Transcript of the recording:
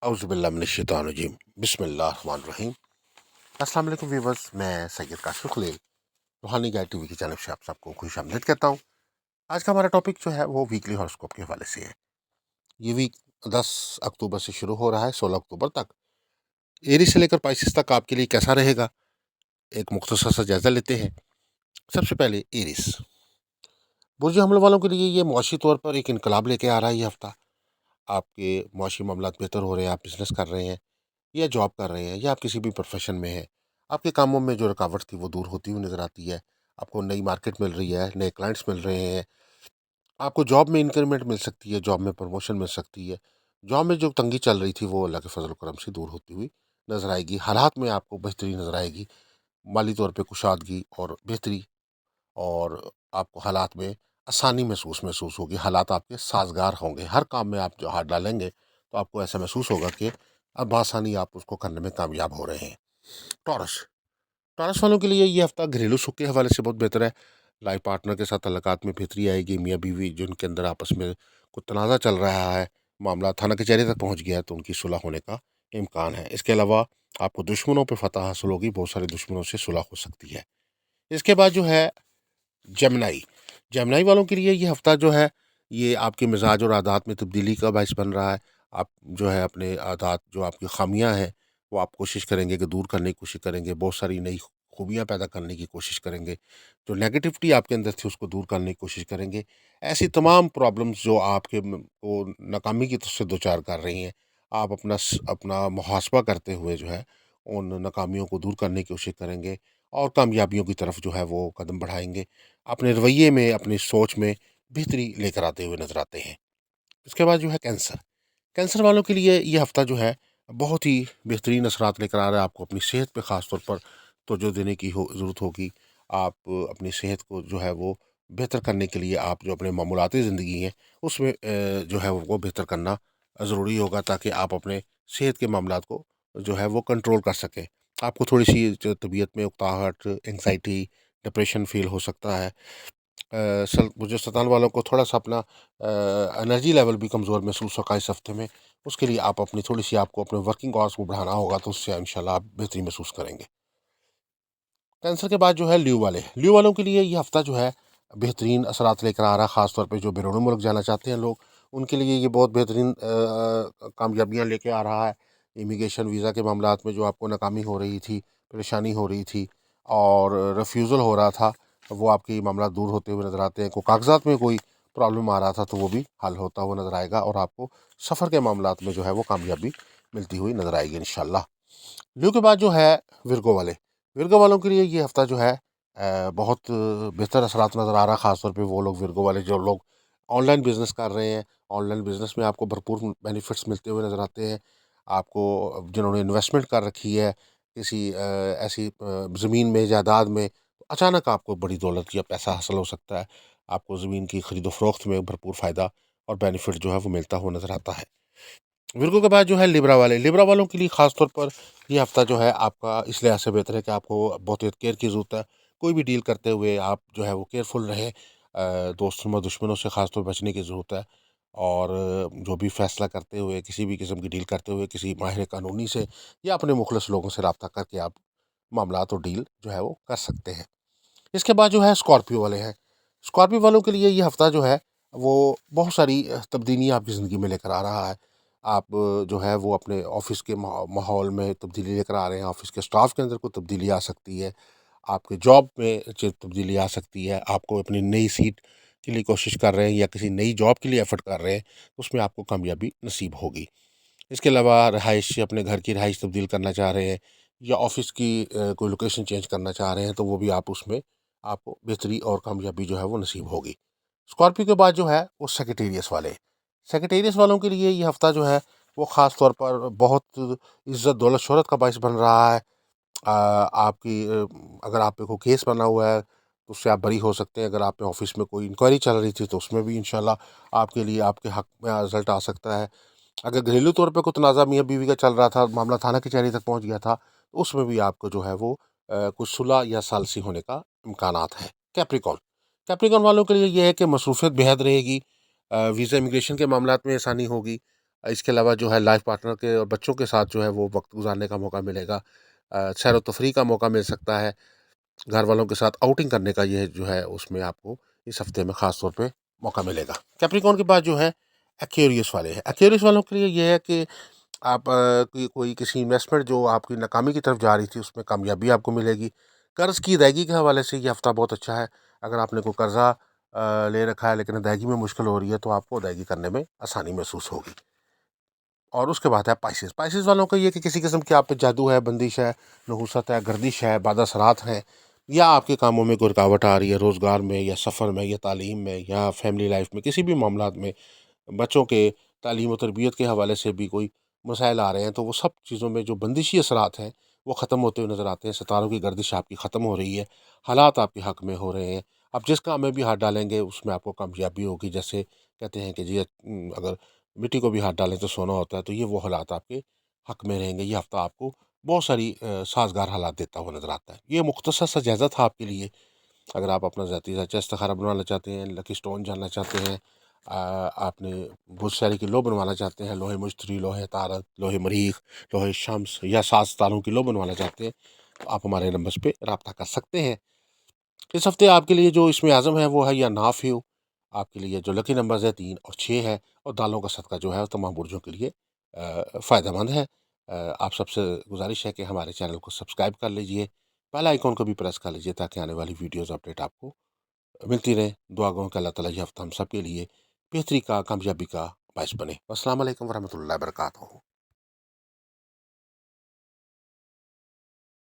اعوذ باللہ من الشیطان الرجیم بسم اللہ الرحمن الرحیم۔ السلام علیکم ویورز، میں سید کاشف خلیل روحانی گائیڈ ٹی وی کی جانب سے آپ سب کو خوش آمدید کہتا ہوں۔ آج کا ہمارا ٹاپک جو ہے وہ ویکلی ہاروسکوپ کے حوالے سے ہے۔ یہ ویک 10 اکتوبر سے شروع ہو رہا ہے 16 اکتوبر تک۔ ایریز سے لے کر پائسس تک آپ کے لیے کیسا رہے گا، ایک مختصر سا جائزہ لیتے ہیں۔ سب سے پہلے ایریز برج حمل والوں کے لیے یہ معاشی طور پر ایک انقلاب لے کے آ رہا ہے۔ یہ ہفتہ آپ کے معاشی معاملات بہتر ہو رہے ہیں، آپ بزنس کر رہے ہیں یا جاب کر رہے ہیں یا آپ کسی بھی پروفیشن میں ہیں، آپ کے کاموں میں جو رکاوٹ تھی وہ دور ہوتی ہوئی نظر آتی ہے۔ آپ کو نئی مارکیٹ مل رہی ہے، نئے کلائنٹس مل رہے ہیں، آپ کو جاب میں انکریمنٹ مل سکتی ہے، جاب میں پروموشن مل سکتی ہے۔ جاب میں جو تنگی چل رہی تھی وہ اللہ کے فضل و کرم سے دور ہوتی ہوئی نظر آئے گی۔ حالات میں آپ کو بہتری نظر آئے گی، مالی طور پہ کشادگی اور بہتری، اور آپ کو حالات میں آسانی محسوس ہوگی۔ حالات آپ کے سازگار ہوں گے، ہر کام میں آپ جو ہاتھ ڈالیں گے تو آپ کو ایسا محسوس ہوگا کہ اب بآسانی آپ اس کو کرنے میں کامیاب ہو رہے ہیں۔ ٹورس والوں کے لیے یہ ہفتہ گھریلو سکھ کے حوالے سے بہت بہتر ہے۔ لائف پارٹنر کے ساتھ تعلقات میں بہتری آئے گی۔ میاں بیوی جن کے اندر آپس میں کوئی تنازع چل رہا ہے، معاملہ تھانہ کچہری تک پہنچ گیا ہے، تو ان کی صلح ہونے کا امکان ہے۔ اس کے علاوہ آپ کو دشمنوں پہ فتح حاصل ہوگی، بہت سارے دشمنوں سے صلح ہو سکتی ہے۔ اس کے بعد جو ہے جیمنائی والوں کے لیے یہ ہفتہ جو ہے یہ آپ کے مزاج اور عادات میں تبدیلی کا باعث بن رہا ہے۔ آپ جو ہے اپنے عادات، جو آپ کی خامیاں ہیں، وہ آپ کوشش کریں گے کہ دور کرنے کی کوشش کریں گے، بہت ساری نئی خوبیاں پیدا کرنے کی کوشش کریں گے، جو نیگیٹیوٹی آپ کے اندر تھی اس کو دور کرنے کی کوشش کریں گے۔ ایسی تمام پرابلمز جو آپ کے کو ناکامی کی طرف سے دوچار کر رہی ہیں، آپ اپنا محاسبہ کرتے ہوئے جو ہے ان ناکامیوں کو دور کرنے کی کوشش کریں گے اور کامیابیوں کی طرف جو ہے وہ قدم بڑھائیں گے۔ اپنے رویے میں، اپنی سوچ میں بہتری لے کر آتے ہوئے نظر آتے ہیں۔ اس کے بعد جو ہے کینسر والوں کے لیے یہ ہفتہ جو ہے بہت ہی بہترین اثرات لے کر آ رہا ہے۔ آپ کو اپنی صحت پہ خاص طور پر توجہ دینے کی ضرورت ہوگی۔ آپ اپنی صحت کو جو ہے وہ بہتر کرنے کے لیے آپ جو اپنے معمولاتی زندگی ہیں اس میں جو ہے وہ بہتر کرنا ضروری ہوگا، تاکہ آپ اپنے صحت کے معاملات کو جو ہے وہ کنٹرول کر سکیں۔ آپ کو تھوڑی سی طبیعت میں اکتاہٹ، انگزائٹی، ڈپریشن فیل ہو سکتا ہے۔ جو ستان والوں کو تھوڑا سا اپنا انرجی لیول بھی کمزور محسوس ہوگا اس ہفتے میں، اس کے لیے آپ اپنی تھوڑی سی آپ کو اپنے ورکنگ آورس کو بڑھانا ہوگا، تو اس سے انشاءاللہ آپ بہتری محسوس کریں گے۔ کینسر کے بعد جو ہے لیو والوں کے لیے یہ ہفتہ جو ہے بہترین اثرات لے کر آ رہا ہے، خاص طور پہ جو بیرون ملک جانا چاہتے ہیں لوگ، ان کے لیے یہ بہت بہترین کامیابیاں لے کے آ رہا ہے۔ امیگریشن ویزا کے معاملات میں جو آپ کو ناکامی ہو رہی تھی، پریشانی ہو رہی تھی اور ریفیوزل ہو رہا تھا، وہ آپ کے معاملات دور ہوتے ہوئے نظر آتے ہیں۔ کوئی کاغذات میں کوئی پرابلم آ رہا تھا تو وہ بھی حل ہوتا ہوا نظر آئے گا، اور آپ کو سفر کے معاملات میں جو ہے وہ کامیابی ملتی ہوئی نظر آئے گی انشاءاللہ۔ لیو کے بعد جو ہے ورگو والوں کے لیے یہ ہفتہ جو ہے بہت بہتر اثرات نظر آ رہا ہے، خاص طور پہ وہ لوگ ورگو والے جو لوگ آن لائن بزنس کر رہے ہیں۔ آن لائن بزنس میں آپ کو بھرپور بینیفٹس ملتے ہوئے نظر آتے ہیں۔ آپ کو جنہوں نے انویسٹمنٹ کر رکھی ہے کسی ایسی زمین میں، جائیداد میں، اچانک آپ کو بڑی دولت یا پیسہ حاصل ہو سکتا ہے۔ آپ کو زمین کی خرید و فروخت میں بھرپور فائدہ اور بینیفٹ جو ہے وہ ملتا ہوا نظر آتا ہے۔ ورگو کے بعد جو ہے لیبرا والوں کے لیے خاص طور پر یہ ہفتہ جو ہے آپ کا اس لحاظ سے بہتر ہے کہ آپ کو بہت کیئر کی ضرورت ہے۔ کوئی بھی ڈیل کرتے ہوئے آپ جو ہے وہ کیئرفل رہیں، دوستوں اور دشمنوں سے خاص طور بچنے کی ضرورت ہے، اور جو بھی فیصلہ کرتے ہوئے، کسی بھی قسم کی ڈیل کرتے ہوئے کسی ماہر قانونی سے یا اپنے مخلص لوگوں سے رابطہ کر کے آپ معاملات اور ڈیل جو ہے وہ کر سکتے ہیں۔ اس کے بعد جو ہے اسکارپیو والوں کے لیے یہ ہفتہ جو ہے وہ بہت ساری تبدیلیاں آپ کی زندگی میں لے کر آ رہا ہے۔ آپ جو ہے وہ اپنے آفس کے ماحول میں تبدیلی لے کر آ رہے ہیں، آفس کے سٹاف کے اندر کوئی تبدیلی آ سکتی ہے، آپ کے جاب میں تبدیلی آ سکتی ہے، آپ کو اپنی نئی سیٹ کے لیے کوشش کر رہے ہیں یا کسی نئی جاب کے لیے ایفرٹ کر رہے ہیں، اس میں آپ کو کامیابی نصیب ہوگی۔ اس کے علاوہ اپنے گھر کی رہائش تبدیل کرنا چاہ رہے ہیں یا آفس کی کوئی لوکیشن چینج کرنا چاہ رہے ہیں، تو وہ بھی آپ اس میں آپ کو بہتری اور کامیابی جو ہے وہ نصیب ہوگی۔ اسکارپیو کے بعد جو ہے وہ سیکریٹریس والوں کے لیے یہ ہفتہ جو ہے وہ خاص طور پر بہت عزت دولت شہرت کا باعث بن رہا ہے۔ آپ کی اگر آپ پہ کوئی کیس بنا ہوا ہے تو اس سے آپ بری ہو سکتے ہیں۔ اگر آپ پہ آفس میں کوئی انکوائری چل رہی تھی تو اس میں بھی انشاءاللہ آپ کے لیے آپ کے حق میں رزلٹ آ سکتا ہے۔ اگر گھریلو طور پہ کوئی تنازع میاں بیوی کا چل رہا تھا، معاملہ تھانہ کچہری تک پہنچ گیا تھا، تو اس میں بھی آپ کو جو ہے وہ کچھ صلح یا ثالثی ہونے کا امکانات ہیں۔ کیپریکن والوں کے لیے یہ ہے کہ مصروفیت بےحد رہے گی، ویزا امیگریشن کے معاملات میں آسانی ہوگی، اس کے علاوہ جو ہے لائف پارٹنر کے اور بچوں کے ساتھ جو ہے وہ وقت گزارنے کا موقع ملے گا، سیر و تفریح کا موقع مل سکتا ہے، گھر والوں کے ساتھ آؤٹنگ کرنے کا یہ جو ہے اس میں آپ کو اس ہفتے میں خاص طور پہ موقع ملے گا۔ کیپریکون کے بعد جو ہے ایکیوریس والے ہیں، ایکیوریس والوں کے لیے یہ ہے کہ آپ کوئی کسی انویسٹمنٹ جو آپ کی ناکامی کی طرف جا رہی تھی اس میں کامیابی آپ کو ملے گی۔ قرض کی ادائیگی کے حوالے سے یہ ہفتہ بہت اچھا ہے، اگر آپ نے کوئی قرضہ لے رکھا ہے لیکن ادائیگی میں مشکل ہو رہی ہے تو آپ کو ادائیگی کرنے میں آسانی محسوس ہوگی۔ اور اس کے بعد ہے پائسز، پائسز والوں کا یہ کہ کسی قسم کی آپ پہ جادو ہے، بندش ہے، نحوست ہے، گردش ہے، بعد اثرات ہیں، یا آپ کے کاموں میں کوئی رکاوٹ آ رہی ہے، روزگار میں یا سفر میں یا تعلیم میں یا فیملی لائف میں، کسی بھی معاملات میں، بچوں کے تعلیم و تربیت کے حوالے سے بھی کوئی مسائل آ رہے ہیں، تو وہ سب چیزوں میں جو بندشی اثرات ہیں وہ ختم ہوتے ہوئے نظر آتے ہیں۔ ستاروں کی گردش آپ کی ختم ہو رہی ہے، حالات آپ کے حق میں ہو رہے ہیں، آپ جس کام میں بھی ہاتھ ڈالیں گے اس میں آپ کو کامیابی ہوگی۔ جیسے کہتے ہیں کہ جی اگر مٹی کو بھی ہاتھ ڈالیں تو سونا ہوتا ہے، تو یہ وہ حالات آپ کے حق میں رہیں گے۔ یہ ہفتہ آپ کو بہت ساری سازگار حالات دیتا ہوا نظر آتا ہے۔ یہ مختصر سا جائزہ تھا آپ کے لیے، اگر آپ اپنا ذاتی سچا استخارہ بنوانا چاہتے ہیں، لکی سٹون جاننا چاہتے ہیں، آپ نے بہت ساری کی لو بنوانا چاہتے ہیں، لوہے مشتری، لوہے تارت، لوہے مریخ، لوہے شمس یا 7 ستاروں کی لو بنوانا چاہتے ہیں، تو آپ ہمارے نمبرز پہ رابطہ کر سکتے ہیں۔ اس ہفتے آپ کے لیے جو اسم اعظم ہے وہ ہے یا ناف ہو، آپ کے لیے جو لکی نمبرز ہے 3 اور 6 ہے، اور دالوں کا صدقہ جو ہے وہ تمام برجوں کے لیے فائدہ مند ہے۔ آپ سب سے گزارش ہے کہ ہمارے چینل کو سبسکرائب کر لیجئے، بیل آئیکن کو بھی پریس کر لیجئے تاکہ آنے والی ویڈیوز اپڈیٹ آپ کو ملتی رہے۔ دعا گو کہ اللہ تعالیٰ یہ ہفتہ ہم سب کے لیے بہتری کا، کامیابی کا باعث بنے۔ السلام علیکم ورحمۃ اللہ وبرکاتہ۔